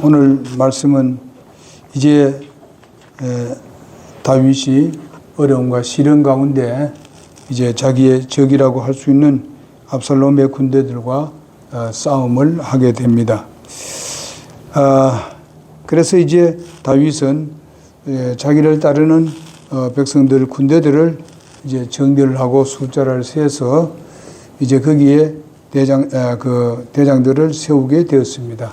오늘 말씀은 이제 다윗이 어려움과 시련 가운데 이제 자기의 적이라고 할 수 있는 압살롬의 군대들과 싸움을 하게 됩니다. 그래서 이제 다윗은 자기를 따르는 백성들 군대들을 이제 정렬을 하고 숫자를 세서 이제 거기에 대장들을 세우게 되었습니다.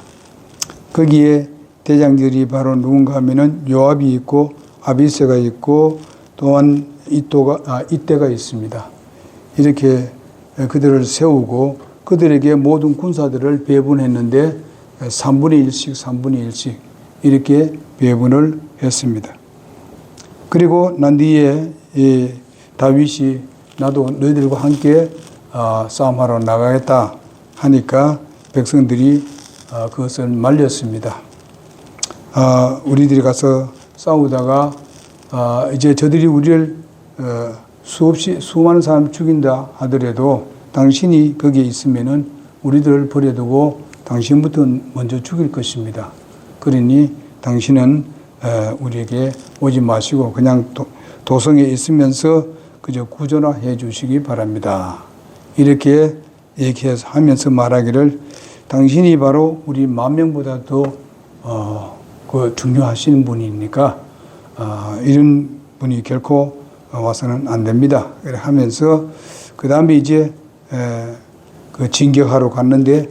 거기에 대장들이 바로 누군가 하면은 요압이 있고 아비새가 있고 또한 이때가 있습니다. 이렇게 그들을 세우고 그들에게 모든 군사들을 배분했는데 3분의 1씩 이렇게 배분을 했습니다. 그리고 난 뒤에 다윗이 나도 너희들과 함께 싸움하러 나가겠다 하니까 백성들이 그것을 말렸습니다. 우리들이 가서 싸우다가 이제 저들이 우리를 수많은 사람 죽인다 하더라도 당신이 거기에 있으면은 우리들을 버려두고 당신부터 먼저 죽일 것입니다. 그러니 당신은 우리에게 오지 마시고 그냥 도성에 있으면서 그저 구조나 주시기 바랍니다. 이렇게 얘기해서 하면서 말하기를 당신이 바로 우리 10,000명보다 더 중요하신 분이니까 이런 분이 결코 와서는 안 됩니다. 그래 하면서 그 다음에 이제 진격하러 갔는데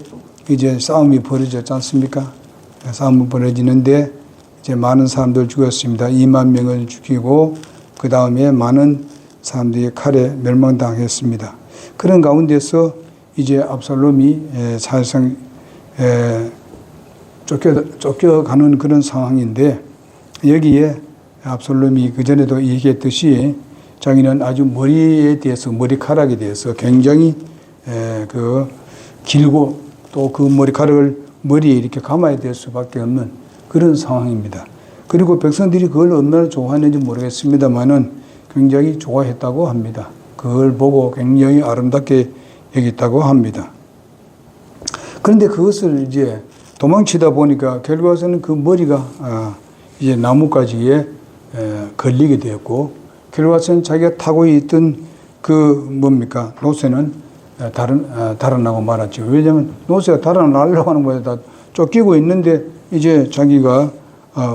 이제 싸움이 벌어졌지 않습니까? 싸움이 벌어지는데 이제 많은 사람들 죽였습니다. 20,000명을 죽이고 그 다음에 많은 사람들이 칼에 멸망당했습니다. 그런 가운데서 이제 압살롬이 사실상 쫓겨가는 그런 상황인데 여기에 압살롬이 그전에도 얘기했듯이 자기는 아주 머리카락에 대해서 굉장히 길고 또 그 머리카락을 머리에 이렇게 감아야 될 수밖에 없는 그런 상황입니다. 그리고 백성들이 그걸 얼마나 좋아했는지 모르겠습니다만은 굉장히 좋아했다고 합니다. 그걸 보고 굉장히 아름답게 여겼다고 합니다. 그런데 그것을 이제 도망치다 보니까 결과적으로는 그 머리가 이제 나뭇가지에 걸리게 되었고 결과적으로는 자기가 타고 있던 노새는 달아나고 말았죠. 왜냐하면 노새가 달아나려고 하는 거에 다 쫓기고 있는데 이제 자기가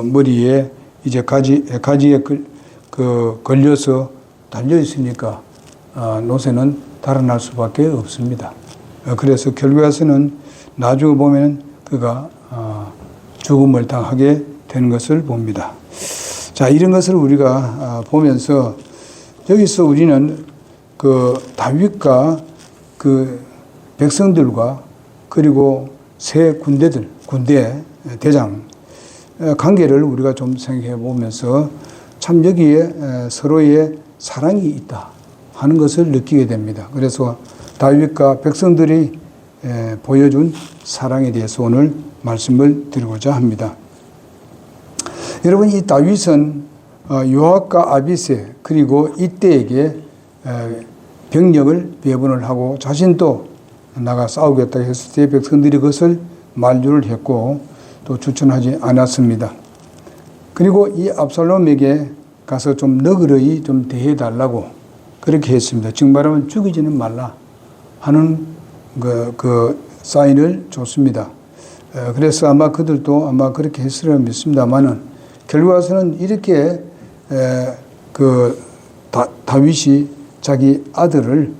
머리에 이제 가지에 걸려서 달려 있으니까 노새는 달아날 수밖에 없습니다. 그래서 결과에서는 나중에 보면 그가 죽음을 당하게 되는 것을 봅니다. 자, 이런 것을 우리가 보면서 여기서 우리는 다윗과 백성들과 그리고 새 군대 대장 관계를 우리가 좀 생각해 보면서 참 여기에 서로의 사랑이 있다 하는 것을 느끼게 됩니다. 그래서 다윗과 백성들이 보여준 사랑에 대해서 오늘 말씀을 드리고자 합니다. 여러분, 이 다윗은 요압과 아비새 그리고 이때에게 병력을 배분을 하고 자신도 나가 싸우겠다 했을 때 백성들이 그것을 만류를 했고 또 추천하지 않았습니다. 그리고 이 압살롬에게 가서 좀 너그러이 좀 대해달라고 그렇게 했습니다. 즉 말하면 죽이지는 말라 하는 그 사인을 줬습니다. 그래서 아마 그들도 아마 그렇게 했으리라 믿습니다만은 결과에서는 이렇게 다윗이 자기 아들을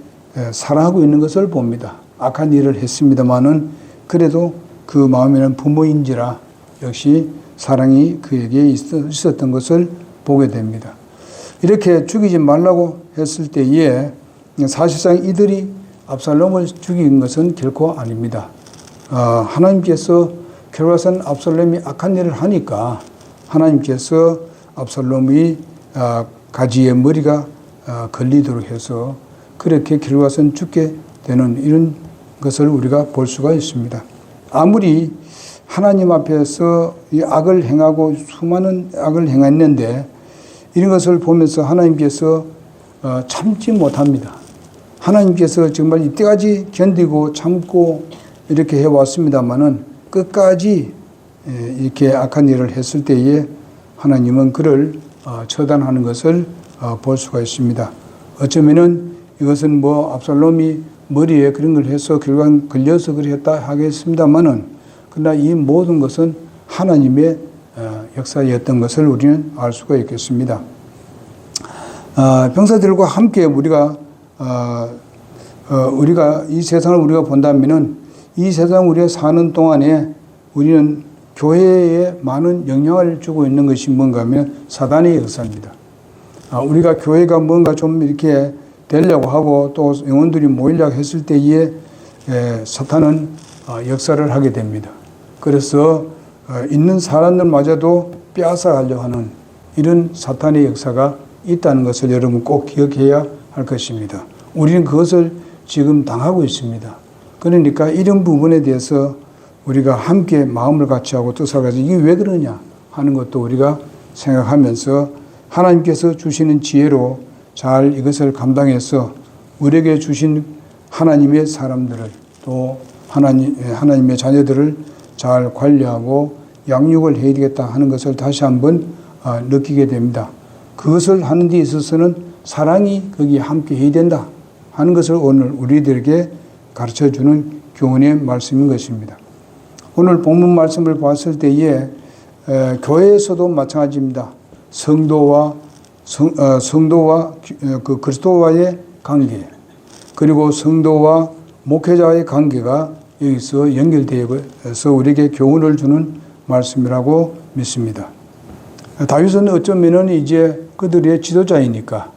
사랑하고 있는 것을 봅니다. 악한 일을 했습니다만은 그래도 그 마음에는 부모인지라 역시 사랑이 그에게 있었던 것을 보게 됩니다. 이렇게 죽이지 말라고 했을 때에 사실상 이들이 압살롬을 죽인 것은 결코 아닙니다. 하나님께서 결과선 압살롬이 악한 일을 하니까 하나님께서 압살롬이 가지에 머리가 걸리도록 해서 그렇게 결과선 죽게 되는 이런 것을 우리가 볼 수가 있습니다. 아무리 하나님 앞에서 이 악을 행하고 수많은 악을 행했는데 이런 것을 보면서 하나님께서 참지 못합니다. 하나님께서 정말 이때까지 견디고 참고 이렇게 해왔습니다만은 끝까지 이렇게 악한 일을 했을 때에 하나님은 그를 처단하는 것을 볼 수가 있습니다. 어쩌면은 이것은 뭐 압살롬이 머리에 그런 걸 해서 결국 걸려서 그랬다 하겠습니다만은, 그러나 이 모든 것은 하나님의 역사였던 것을 우리는 알 수가 있겠습니다. 병사들과 함께 우리가 이 세상을 우리가 본다면은 이 세상 우리가 사는 동안에 우리는 교회에 많은 영향을 주고 있는 것이 뭔가 하면 사단의 역사입니다. 우리가 교회가 뭔가 좀 이렇게 되려고 하고 또 영혼들이 모이려고 했을 때에 사탄은 역사를 하게 됩니다. 그래서 있는 사람들마저도 빼앗아가려고 하는 이런 사탄의 역사가 있다는 것을 여러분 꼭 기억해야 할 것입니다. 우리는 그것을 지금 당하고 있습니다. 그러니까 이런 부분에 대해서 우리가 함께 마음을 같이 하고 뜻을 가지고 이게 왜 그러냐 하는 것도 우리가 생각하면서 하나님께서 주시는 지혜로 잘 이것을 감당해서 우리에게 주신 하나님의 사람들을 또 하나님의 자녀들을 잘 관리하고 양육을 해야 되겠다 하는 것을 다시 한번 느끼게 됩니다. 그것을 하는 데 있어서는 사랑이 거기에 함께 해야 된다 하는 것을 오늘 우리들에게 가르쳐주는 교훈의 말씀인 것입니다. 오늘 본문 말씀을 봤을 때에 교회에서도 마찬가지입니다. 성도와 그 그리스도와의 관계, 그리고 성도와 목회자의 관계가 여기서 연결되어서 우리에게 교훈을 주는 말씀이라고 믿습니다. 다윗은 어쩌면은 이제 그들의 지도자이니까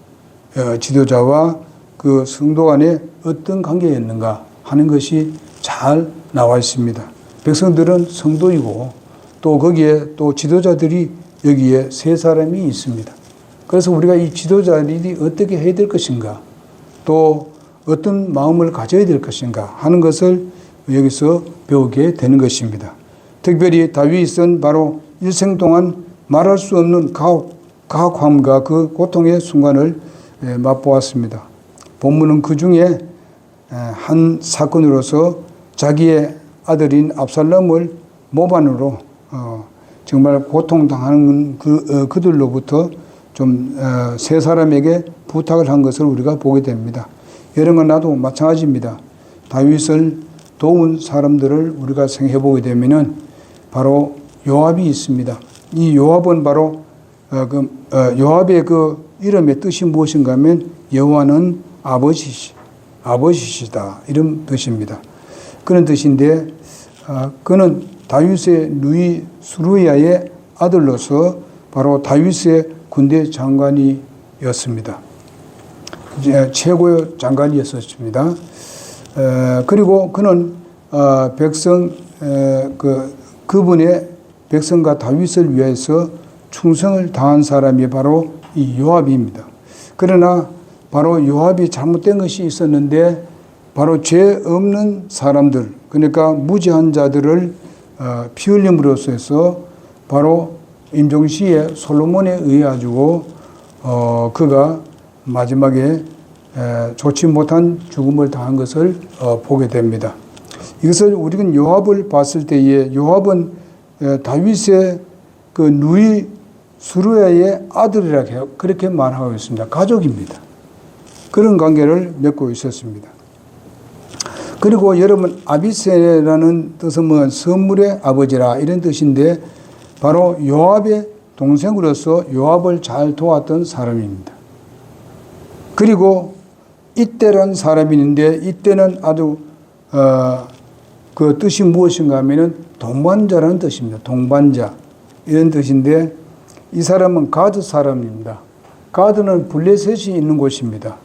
지도자와 그 성도 간에 어떤 관계였는가 하는 것이 잘 나와 있습니다. 백성들은 성도이고 또 거기에 또 지도자들이 여기에 세 사람이 있습니다. 그래서 우리가 이 지도자들이 어떻게 해야 될 것인가, 또 어떤 마음을 가져야 될 것인가 하는 것을 여기서 배우게 되는 것입니다. 특별히 다윗은 바로 일생 동안 말할 수 없는 가혹함과 그 고통의 순간을 맛보았습니다. 본문은 그 중에 한 사건으로서 자기의 아들인 압살롬을 모반으로 정말 고통당하는 그들로부터 좀 세 사람에게 부탁을 한 것을 우리가 보게 됩니다. 여러분 나도 마찬가지입니다. 다윗을 도운 사람들을 우리가 생각해 보게 되면은 바로 요압이 있습니다. 이 요압은 바로 요압의 그 이름의 뜻이 무엇인가 하면 여호와는 아버지시다 이런 뜻입니다. 그런 뜻인데 그는 다윗의 누이 수루야의 아들로서 바로 다윗의 군대 장관이었습니다. 최고의 장관이었습니다. 그리고 그는 그분의 백성과 다윗을 위해서 충성을 다한 사람이 바로 이 요압입니다. 그러나 바로 요압이 잘못된 것이 있었는데 바로 죄 없는 사람들, 그러니까 무지한 자들을 피 흘림으로써 해서 바로 임종시에 솔로몬에 의해 가지고 그가 마지막에 좋지 못한 죽음을 당한 것을 보게 됩니다. 이것을 우리는 요압을 봤을 때에 요압은 다윗의 그 누이 수루야의 아들이라고 해요. 그렇게 말하고 있습니다. 가족입니다. 그런 관계를 맺고 있었습니다. 그리고 여러분 아비세라는 뜻은 뭐 선물의 아버지라 이런 뜻인데 바로 요압의 동생으로서 요압을 잘 도왔던 사람입니다. 그리고 이때란 사람이 있는데 이때는 아주 그 뜻이 무엇인가 하면은 동반자라는 뜻입니다. 동반자 이런 뜻인데 이 사람은 가드 사람입니다. 가드는 블레셋이 있는 곳입니다.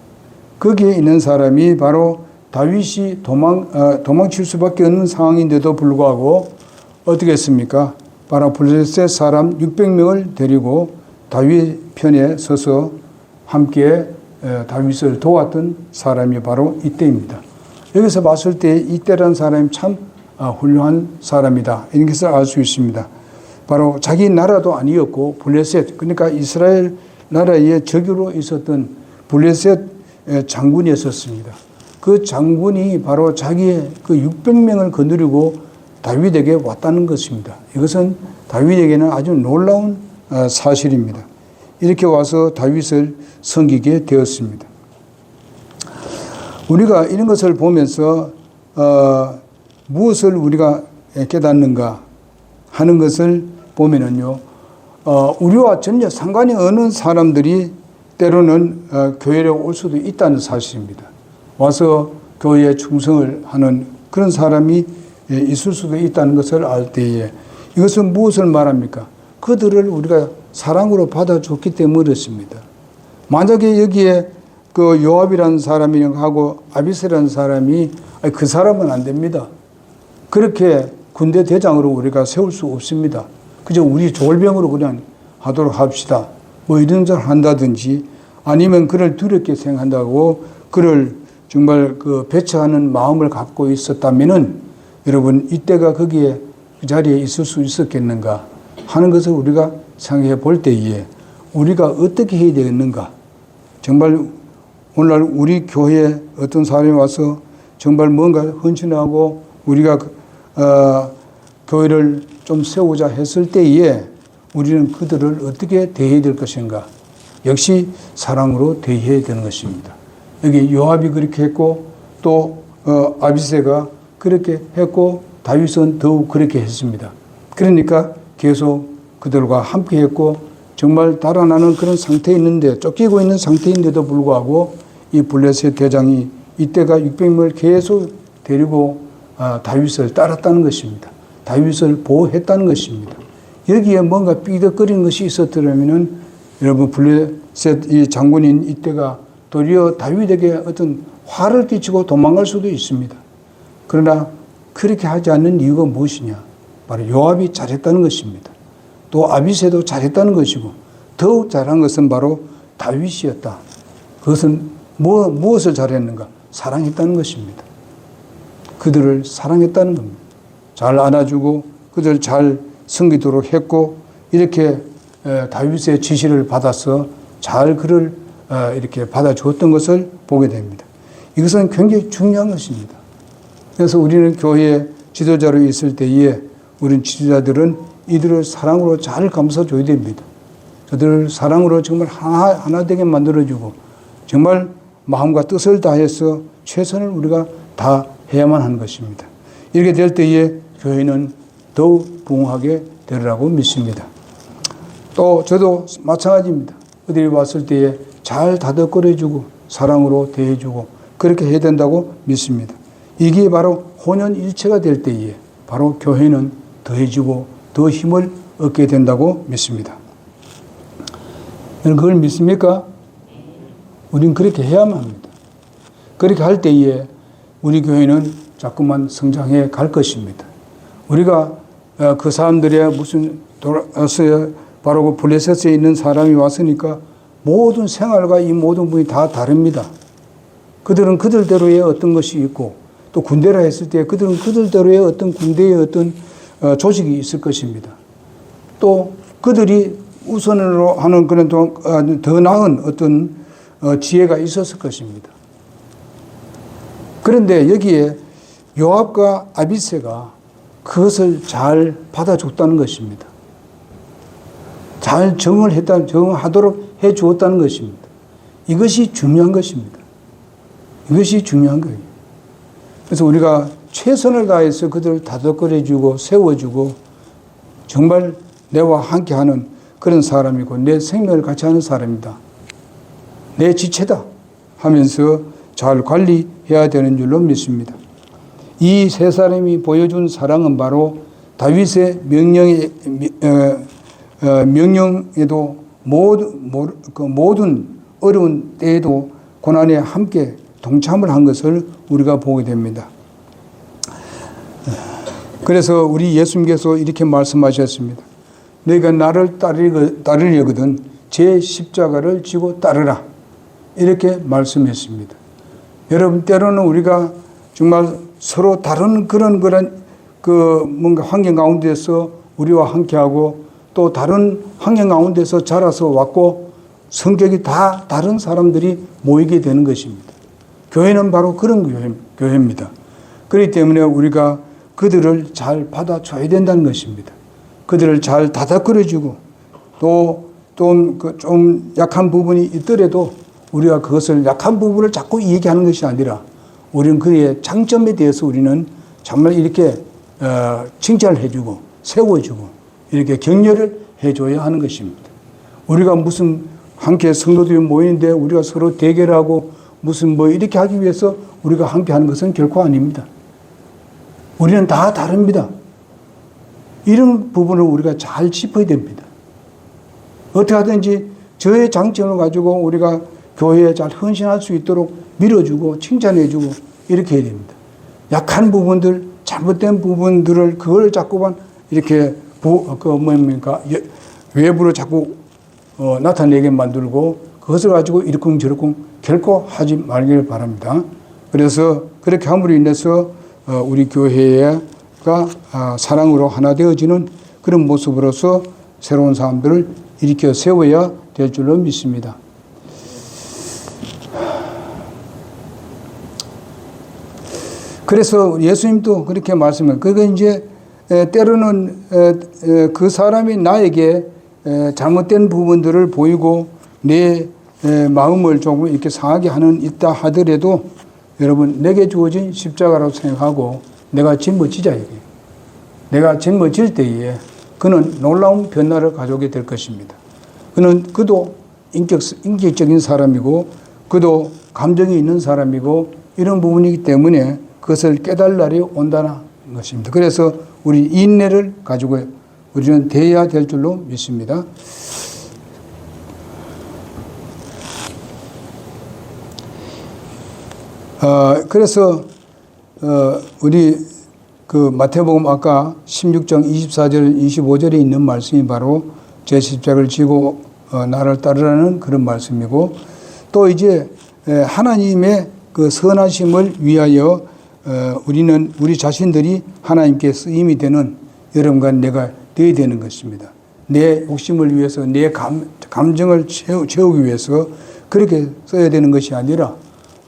거기에 있는 사람이 바로 다윗이 도망칠 수밖에 없는 상황인데도 불구하고 어떻게 했습니까? 바로 블레셋 사람 600명을 데리고 다윗 편에 서서 함께 다윗을 도왔던 사람이 바로 이때입니다. 여기서 봤을 때 이때라는 사람이 참 훌륭한 사람이다. 이런 것을 알 수 있습니다. 바로 자기 나라도 아니었고 블레셋, 그러니까 이스라엘 나라의 적으로 있었던 블레셋 장군이었습니다. 그 장군이 바로 자기의 그 600명을 거느리고 다윗에게 왔다는 것입니다. 이것은 다윗에게는 아주 놀라운 사실입니다. 이렇게 와서 다윗을 섬기게 되었습니다. 우리가 이런 것을 보면서 무엇을 우리가 깨닫는가 하는 것을 보면은요, 우리와 전혀 상관이 없는 사람들이 때로는 교회에 올 수도 있다는 사실입니다. 와서 교회에 충성을 하는 그런 사람이 있을 수도 있다는 것을 알 때에 이것은 무엇을 말합니까? 그들을 우리가 사랑으로 받아줬기 때문에 그렇습니다. 만약에 여기에 그 요압이라는 사람이 하고 아비새라는 사람이 그 사람은 안 됩니다. 그렇게 군대 대장으로 우리가 세울 수 없습니다. 그저 우리 졸병으로 그냥 하도록 합시다. 뭐 이런 걸 한다든지 아니면 그를 두렵게 생각한다고 그를 정말 그 배척하는 마음을 갖고 있었다면은 여러분 이때가 거기에 그 자리에 있을 수 있었겠는가 하는 것을 우리가 생각해 볼 때에 우리가 어떻게 해야 되겠는가. 정말 오늘날 우리 교회에 어떤 사람이 와서 정말 뭔가 헌신하고 우리가 교회를 좀 세우자 했을 때에 우리는 그들을 어떻게 대해야 될 것인가. 역시 사랑으로 대해야 되는 것입니다. 여기 요압이 그렇게 했고 또 아비새가 그렇게 했고 다윗은 더욱 그렇게 했습니다. 그러니까 계속 그들과 함께 했고 정말 달아나는 그런 상태에 있는데 쫓기고 있는 상태인데도 불구하고 이 블레셋 대장이 이때가 600명을 계속 데리고 다윗을 따랐다는 것입니다. 다윗을 보호했다는 것입니다. 여기에 뭔가 삐덕거리는 것이 있었더라면은 여러분 블레셋 이 장군인 이때가 도리어 다윗에게 어떤 화를 끼치고 도망갈 수도 있습니다. 그러나 그렇게 하지 않는 이유가 무엇이냐? 바로 요압이 잘했다는 것입니다. 또 아비새도 잘했다는 것이고 더욱 잘한 것은 바로 다윗이었다. 그것은 무엇을 잘했는가? 사랑했다는 것입니다. 그들을 사랑했다는 겁니다. 잘 안아주고 그들 잘 섬기도록 했고 이렇게 다윗의 지시를 받아서 잘 그를 이렇게 받아주었던 것을 보게 됩니다. 이것은 굉장히 중요한 것입니다. 그래서 우리는 교회에 지도자로 있을 때에 우리 지도자들은 이들을 사랑으로 잘 감싸줘야 됩니다. 그들을 사랑으로 정말 하나 되게 만들어주고 정말 마음과 뜻을 다해서 최선을 우리가 다 해야만 하는 것입니다. 이렇게 될 때에 교회는 더욱 부흥하게 되리라고 믿습니다. 또 저도 마찬가지입니다. 어디 왔을 때에 잘 다독거려주고 사랑으로 대해주고 그렇게 해야 된다고 믿습니다. 이게 바로 혼연일체가 될 때에 바로 교회는 더해지고 더 힘을 얻게 된다고 믿습니다. 여러분 그걸 믿습니까? 우리는 그렇게 해야만 합니다. 그렇게 할 때에 우리 교회는 자꾸만 성장해 갈 것입니다. 우리가 그 사람들의 무슨 돌아서야 바로 그 블레셋에 있는 사람이 왔으니까 모든 생활과 이 모든 분이 다 다릅니다. 그들은 그들대로의 어떤 것이 있고 또 군대라 했을 때 그들은 그들대로의 어떤 군대의 어떤 조직이 있을 것입니다. 또 그들이 우선으로 하는 그런 더 나은 어떤 지혜가 있었을 것입니다. 그런데 여기에 요압과 아비새가 그것을 잘 받아줬다는 것입니다. 잘 정하도록 해 주었다는 것입니다. 이것이 중요한 것입니다. 이것이 중요한 거예요. 그래서 우리가 최선을 다해서 그들을 다독거려주고 세워주고 정말 내와 함께하는 그런 사람이고 내 생명을 같이 하는 사람이다. 내 지체다 하면서 잘 관리해야 되는 줄로 믿습니다. 이 세 사람이 보여준 사랑은 바로 다윗의 명령에도 모든 어려운 때에도 고난에 함께 동참을 한 것을 우리가 보게 됩니다. 그래서 우리 예수님께서 이렇게 말씀하셨습니다. 너희가 나를 따르려거든 제 십자가를 지고 따르라. 이렇게 말씀했습니다. 여러분 때로는 우리가 정말 서로 다른 그런 뭔가 환경 가운데서 우리와 함께하고 또 다른 환경 가운데서 자라서 왔고 성격이 다 다른 사람들이 모이게 되는 것입니다. 교회는 바로 그런 교회입니다. 그렇기 때문에 우리가 그들을 잘 받아줘야 된다는 것입니다. 그들을 잘 다독거려주고 또 좀 약한 부분이 있더라도 우리가 그것을 약한 부분을 자꾸 얘기하는 것이 아니라 우리는 그의 장점에 대해서 우리는 정말 이렇게 칭찬을 해주고 세워주고 이렇게 격려를 해줘야 하는 것입니다. 우리가 무슨 함께 성도들이 모이는데 우리가 서로 대결하고 무슨 뭐 이렇게 하기 위해서 우리가 함께 하는 것은 결코 아닙니다. 우리는 다 다릅니다. 이런 부분을 우리가 잘 짚어야 됩니다. 어떻게 하든지 저의 장점을 가지고 우리가 교회에 잘 헌신할 수 있도록 밀어주고 칭찬해주고 이렇게 해야 됩니다. 약한 부분들, 잘못된 부분들을 그걸 자꾸만 이렇게 외부로 자꾸 나타내게 만들고 그것을 가지고 이러쿵저러쿵 결코 하지 말기를 바랍니다. 그래서 그렇게 함으로 인해서 우리 교회가 사랑으로 하나 되어지는 그런 모습으로서 새로운 사람들을 일으켜 세워야 될 줄로 믿습니다. 그래서 예수님도 그렇게 말씀해요. 그러니까 이제 때로는 그 사람이 나에게 잘못된 부분들을 보이고 내 마음을 조금 이렇게 상하게 하는 있다 하더라도 여러분 내게 주어진 십자가라고 생각하고 내가 짊어지자 이거예요. 내가 짊어질 때에 그는 놀라운 변화를 가져오게 될 것입니다. 그도 인격적인 사람이고 그도 감정이 있는 사람이고 이런 부분이기 때문에 그것을 깨달을 날이 온다는 것입니다. 그래서 우리 인내를 가지고 우리는 대해야 될 줄로 믿습니다. 그래서 우리 그 마태복음 아까 16장 24절 25절에 있는 말씀이 바로 제 십자가를 지고 나를 따르라는 그런 말씀이고 또 이제 하나님의 그 선하심을 위하여 우리 자신들이 하나님께 쓰임이 되는 여러분과 내가 되어야 되는 것입니다. 내 욕심을 위해서 내 감정을 채우기 위해서 그렇게 써야 되는 것이 아니라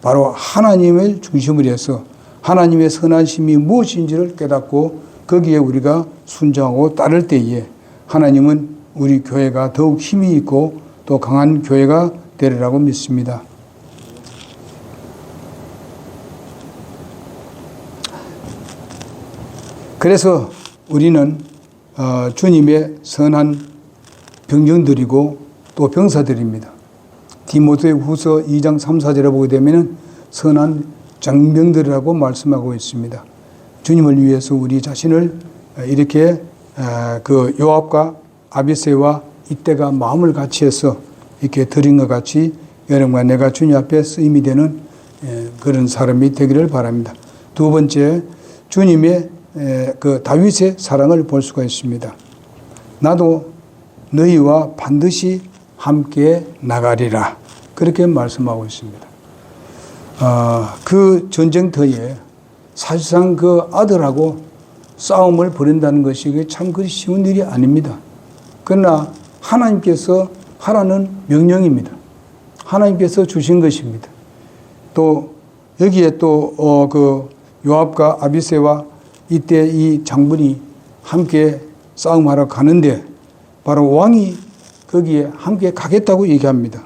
바로 하나님을 중심으로 해서 하나님의 선하심이 무엇인지를 깨닫고 거기에 우리가 순종하고 따를 때에 하나님은 우리 교회가 더욱 힘이 있고 또 강한 교회가 되리라고 믿습니다. 그래서 우리는 주님의 선한 병정들이고 또 병사들입니다. 디모데 후서 2장 3, 4절에 보게 되면 선한 장병들이라고 말씀하고 있습니다. 주님을 위해서 우리 자신을 이렇게 그 요압과 아비새와 이때가 마음을 같이 해서 이렇게 드린 것 같이 여러분과 내가 주님 앞에 쓰임이 되는 그런 사람이 되기를 바랍니다. 두 번째, 주님의 그 다윗의 사랑을 볼 수가 있습니다. 나도 너희와 반드시 함께 나가리라. 그렇게 말씀하고 있습니다. 그 전쟁터에 사실상 그 아들하고 싸움을 벌인다는 것이 참 그리 쉬운 일이 아닙니다. 그러나 하나님께서 하라는 명령입니다. 하나님께서 주신 것입니다. 또 여기에 또 그 요압과 아비새와 이때 이 장군이 함께 싸움하러 가는데 바로 왕이 거기에 함께 가겠다고 얘기합니다.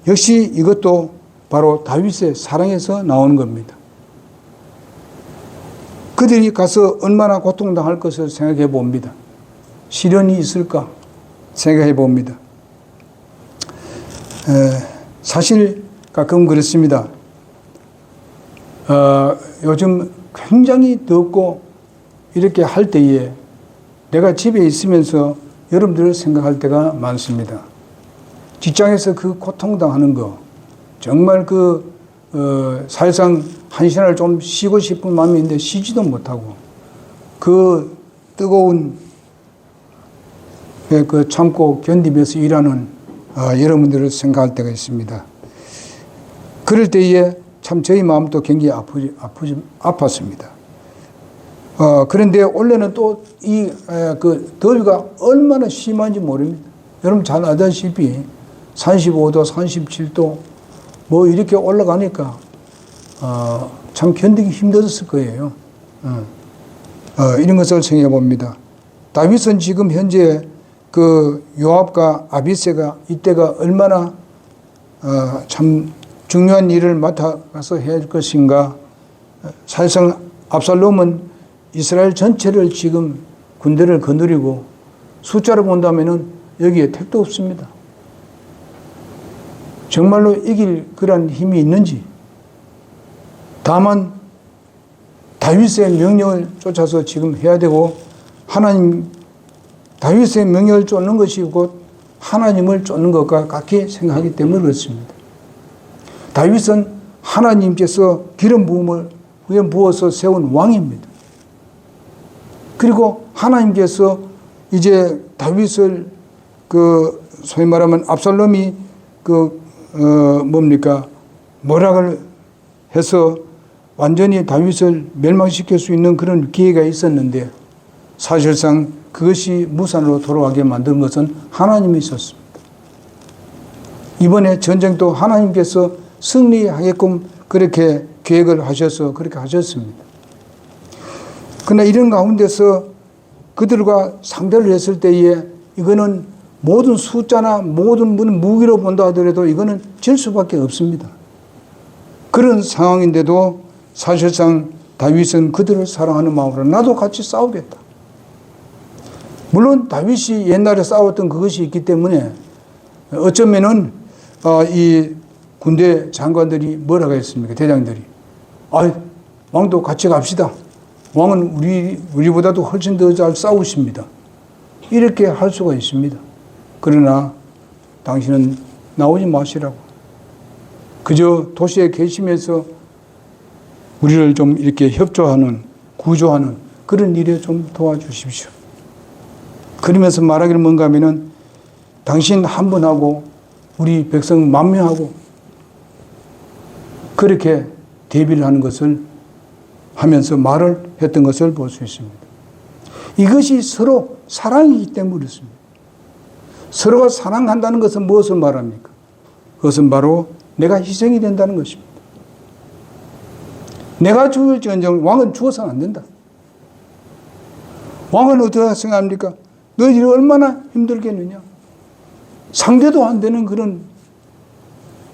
역시 이것도 바로 다윗의 사랑에서 나오는 겁니다. 그들이 가서 얼마나 고통당할 것을 생각해 봅니다. 시련이 있을까 생각해 봅니다. 사실 가끔 그렇습니다. 요즘 굉장히 덥고 이렇게 할 때에 내가 집에 있으면서 여러분들을 생각할 때가 많습니다. 직장에서 그 고통당하는 거 정말 사실상 한 시간을 좀 쉬고 싶은 마음이 있는데 쉬지도 못하고 그 뜨거운 그 참고 견디면서 일하는 여러분들을 생각할 때가 있습니다. 그럴 때에 참 저희 마음도 굉장히 아팠습니다. 그런데 원래는 또 그 더위가 얼마나 심한지 모릅니다. 여러분 잘 아다시피 35도, 37도 뭐 이렇게 올라가니까 참 견디기 힘들었을 거예요. 이런 것을 생각해 봅니다. 다윗은 지금 현재 그 요압과 아비새가 이때가 얼마나 참 중요한 일을 맡아가서 해야 할 것인가. 사실상 압살롬은 이스라엘 전체를 지금 군대를 거느리고 숫자로 본다면은 여기에 택도 없습니다. 정말로 이길 그런 힘이 있는지. 다만 다윗의 명령을 쫓아서 지금 해야 되고 다윗의 명령을 쫓는 것이 곧 하나님을 쫓는 것과 같게 생각하기 때문에 그렇습니다. 다윗은 하나님께서 기름 부어서 세운 왕입니다. 그리고 하나님께서 이제 다윗을 소위 말하면 압살롬이 모락을 해서 완전히 다윗을 멸망시킬 수 있는 그런 기회가 있었는데 사실상 그것이 무산으로 돌아가게 만든 것은 하나님이 있었습니다. 이번에 전쟁도 하나님께서 승리하게끔 그렇게 계획을 하셔서 그렇게 하셨습니다. 그러나 이런 가운데서 그들과 상대를 했을 때에 이거는 모든 숫자나 모든 무기로 본다 하더라도 이거는 질 수밖에 없습니다. 그런 상황인데도 사실상 다윗은 그들을 사랑하는 마음으로 나도 같이 싸우겠다. 물론 다윗이 옛날에 싸웠던 그것이 있기 때문에 어쩌면은 이 군대 장관들이 뭐라고 했습니까? 대장들이. 왕도 같이 갑시다. 왕은 우리보다도 훨씬 더 잘 싸우십니다. 이렇게 할 수가 있습니다. 그러나 당신은 나오지 마시라고. 그저 도시에 계시면서 우리를 좀 이렇게 협조하는, 구조하는 그런 일에 좀 도와주십시오. 그러면서 말하기를 뭔가 하면은 당신 한 분하고 우리 백성 만명하고 그렇게 대비를 하는 것을 하면서 말을 했던 것을 볼 수 있습니다. 이것이 서로 사랑이기 때문에 그렇습니다. 서로가 사랑한다는 것은 무엇을 말합니까? 그것은 바로 내가 희생이 된다는 것입니다. 내가 죽을지언정 왕은 죽어서는 안 된다. 왕은 어떻게 생각합니까? 너희들이 얼마나 힘들겠느냐. 상대도 안 되는 그런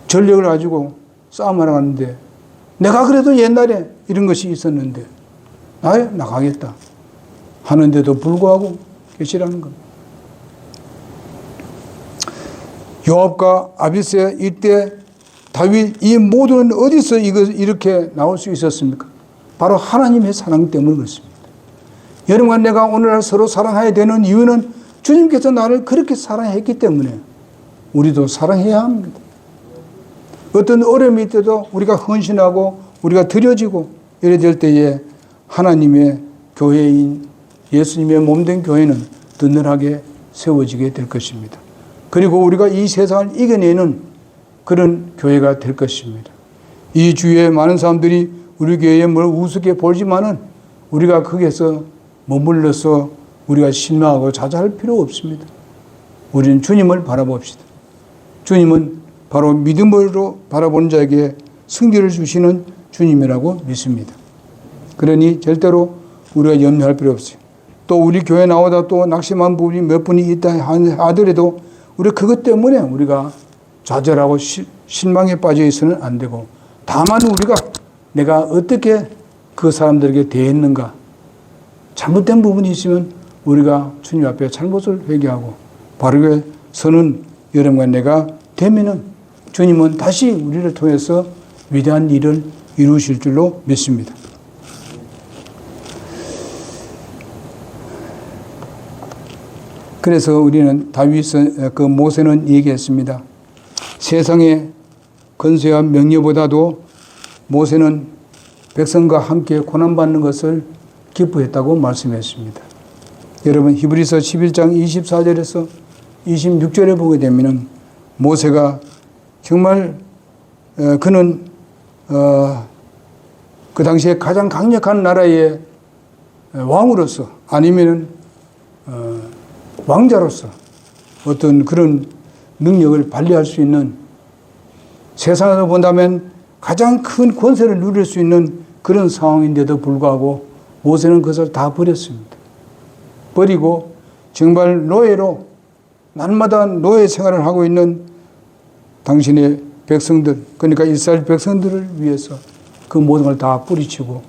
전력을 가지고 싸움하러 갔는데 내가 그래도 옛날에 이런 것이 있었는데 나가겠다 하는데도 불구하고 계시라는 겁니다. 요압과 아비새 이때 다윗 이 모두는 어디서 이렇게 나올 수 있었습니까? 바로 하나님의 사랑 때문에 그렇습니다. 여러분과 내가 오늘날 서로 사랑해야 되는 이유는 주님께서 나를 그렇게 사랑했기 때문에 우리도 사랑해야 합니다. 어떤 어려움이 있어도 우리가 헌신하고 우리가 드려지고 이래 될 때에 하나님의 교회인 예수님의 몸된 교회는 든든하게 세워지게 될 것입니다. 그리고 우리가 이 세상을 이겨내는 그런 교회가 될 것입니다. 이 주위에 많은 사람들이 우리 교회에 뭘 우습게 보지만은 우리가 거기에서 머물러서 우리가 실망하고 자자할 필요 없습니다. 우리는 주님을 바라봅시다. 주님은 바로 믿음으로 바라보는 자에게 승리를 주시는 주님이라고 믿습니다. 그러니 절대로 우리가 염려할 필요 없어요. 또 우리 교회 나오다 또 낙심한 분이 몇 분이 있다 하더라도 우리 그것 때문에 우리가 좌절하고 실망에 빠져 있어는 안 되고 다만 우리가 내가 어떻게 그 사람들에게 대했는가 잘못된 부분이 있으면 우리가 주님 앞에 잘못을 회개하고 바르게 서는 여러분과 내가 되면은 주님은 다시 우리를 통해서 위대한 일을 이루실 줄로 믿습니다. 그래서 우리는 모세는 얘기했습니다. 세상의 권세와 명예보다도 모세는 백성과 함께 고난받는 것을 기뻐했다고 말씀했습니다. 여러분 히브리서 11장 24절에서 26절에 보게 되면 모세가 정말 그는 그 당시에 가장 강력한 나라의 왕으로서 아니면 왕자로서 어떤 그런 능력을 발휘할 수 있는 세상에서 본다면 가장 큰 권세를 누릴 수 있는 그런 상황인데도 불구하고 모세는 그것을 다 버렸습니다. 버리고 정말 노예로 날마다 노예 생활을 하고 있는 당신의 백성들, 그러니까 이스라엘 백성들을 위해서 그 모든 걸 다 뿌리치고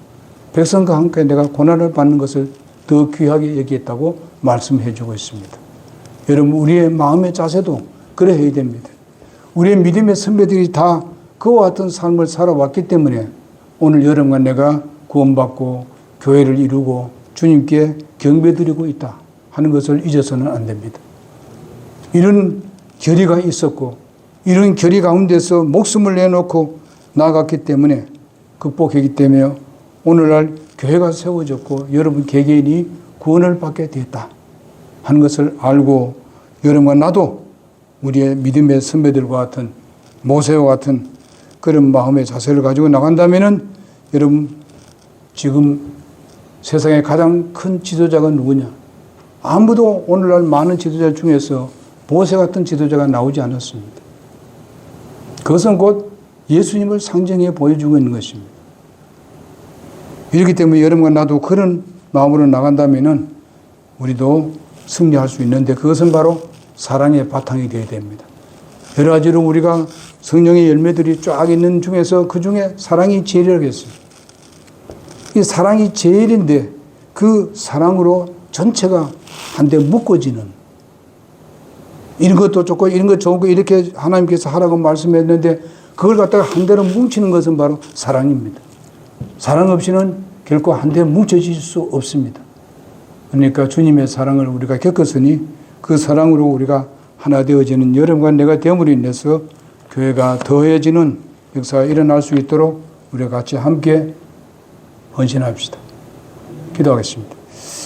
백성과 함께 내가 고난을 받는 것을 더 귀하게 여기겠다고 말씀해 주고 있습니다. 여러분, 우리의 마음의 자세도 그래야 됩니다. 우리의 믿음의 선배들이 다 그와 같은 삶을 살아왔기 때문에 오늘 여러분과 내가 구원받고 교회를 이루고 주님께 경배드리고 있다 하는 것을 잊어서는 안 됩니다. 이런 결의가 있었고 이런 결의 가운데서 목숨을 내놓고 나아갔기 때문에 극복했기 때문에 오늘날 교회가 세워졌고 여러분 개개인이 구원을 받게 되었다 하는 것을 알고 여러분과 나도 우리의 믿음의 선배들과 같은 모세와 같은 그런 마음의 자세를 가지고 나간다면 여러분 지금 세상의 가장 큰 지도자가 누구냐? 아무도 오늘날 많은 지도자 중에서 모세 같은 지도자가 나오지 않았습니다. 그것은 곧 예수님을 상정해 보여주고 있는 것입니다. 이렇기 때문에 여러분과 나도 그런 마음으로 나간다면 우리도 승리할 수 있는데 그것은 바로 사랑의 바탕이 되어야 됩니다. 여러 가지로 우리가 성령의 열매들이 쫙 있는 중에서 그 중에 사랑이 제일이라고 했어요. 이 사랑이 제일인데 그 사랑으로 전체가 한데 묶어지는 이런 것도 좋고 이런 것 좋고 이렇게 하나님께서 하라고 말씀했는데 그걸 갖다가 한대로 뭉치는 것은 바로 사랑입니다. 사랑 없이는 결코 한데 뭉쳐질 수 없습니다. 그러니까 주님의 사랑을 우리가 겪었으니 그 사랑으로 우리가 하나 되어지는 여러분과 내가 됨으로 인해서 교회가 더해지는 역사가 일어날 수 있도록 우리가 같이 함께 헌신합시다. 기도하겠습니다.